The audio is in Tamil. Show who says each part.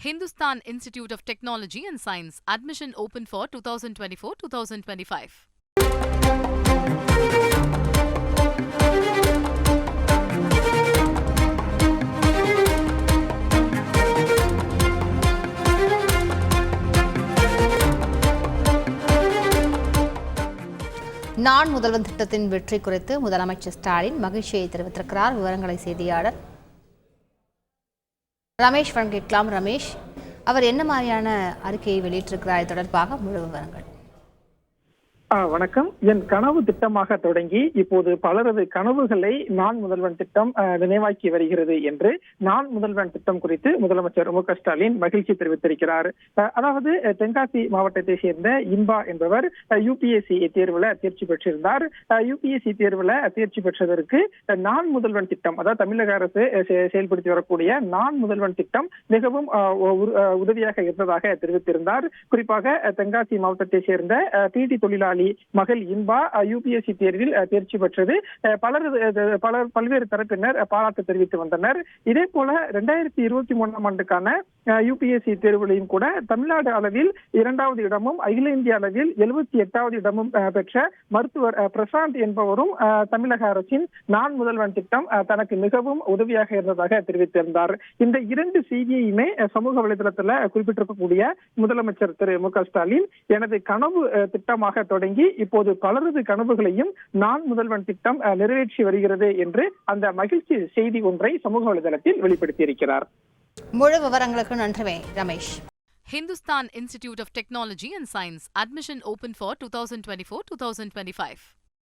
Speaker 1: Hindustan Institute of Technology and Science. Admission open for 2024-2025.
Speaker 2: நான் முதல்வன் திட்டத்தின் வெற்றி குறித்து முதலமைச்சர் ஸ்டாலின் மகிழ்ச்சியை தெரிவித்திருக்கிறார். விவரங்களை செய்தியாளர் ரமேஷ் வழங்கிக்கலாம். ரமேஷ், அவர் என்ன மாதிரியான அறிக்கையை வெளியிட்டிருக்கிறார் தொடர்பாக முழு விவரங்கள்?
Speaker 3: வணக்கம். என் கனவு திட்டமாக தொடங்கி இப்போது பலரது கனவுகளை நான் முதல்வன் திட்டம் நினைவாக்கி வருகிறது என்று நான் முதல்வன் திட்டம் குறித்து முதலமைச்சர் மு.க. ஸ்டாலின் மகிழ்ச்சி தெரிவித்திருக்கிறார். அதாவது தென்காசி மாவட்டத்தை சேர்ந்த இன்பா என்பவர் யுபிஎஸ்சி தேர்வுல தேர்ச்சி பெற்றிருந்தார். யுபிஎஸ்சி தேர்வுல தேர்ச்சி பெற்றதற்கு நான் முதல்வன் திட்டம், அதாவது தமிழக அரசு செயல்படுத்தி வரக்கூடிய நான் முதல்வன் திட்டம் மிகவும் உதவியாக இருந்ததாக தெரிவித்திருந்தார். குறிப்பாக தென்காசி மாவட்டத்தை சேர்ந்த பிடி தொழிலாளி மகள் இன்பா யுபிஎஸ்சி தேர்வில் தேர்ச்சி பெற்றது பல்வேறு தரப்பினர் பாராட்டு தெரிவித்து வந்தனர். இதே போல 2023 ஆண்டுக்கான யுபிஎஸ்சி தேர்வுகளையும் கூட தமிழ்நாடு அளவில் 2வது இடமும் அகில இந்திய அளவில் 78வது இடமும் பெற்ற மருத்துவர் பிரசாந்த் என்பவரும் தமிழக அரசின் நான் முதல்வன் திட்டம் தனக்கு மிகவும் உதவியாக இருந்ததாக தெரிவித்திருந்தார். இந்த 2 செய்தியுமே சமூக வலைதளத்தில் குறிப்பிட்டிருக்கக்கூடிய முதலமைச்சர் திரு மு.க. ஸ்டாலின் எனது கனவு திட்டமாக தொடங்கி இப்போது பலரது கனவுகளையும் நான் முதல்வன் திட்டம் நிறைவேற்றி வருகிறது என்று அந்த மகிழ்ச்சி செய்தி ஒன்றை சமூக வலைதளத்தில் வெளிப்படுத்தியிருக்கிறார்.
Speaker 2: முழு விவரங்களுக்கு நன்றி Ramesh.
Speaker 1: Hindustan Institute of Technology and Science. Admission open for 2024-2025.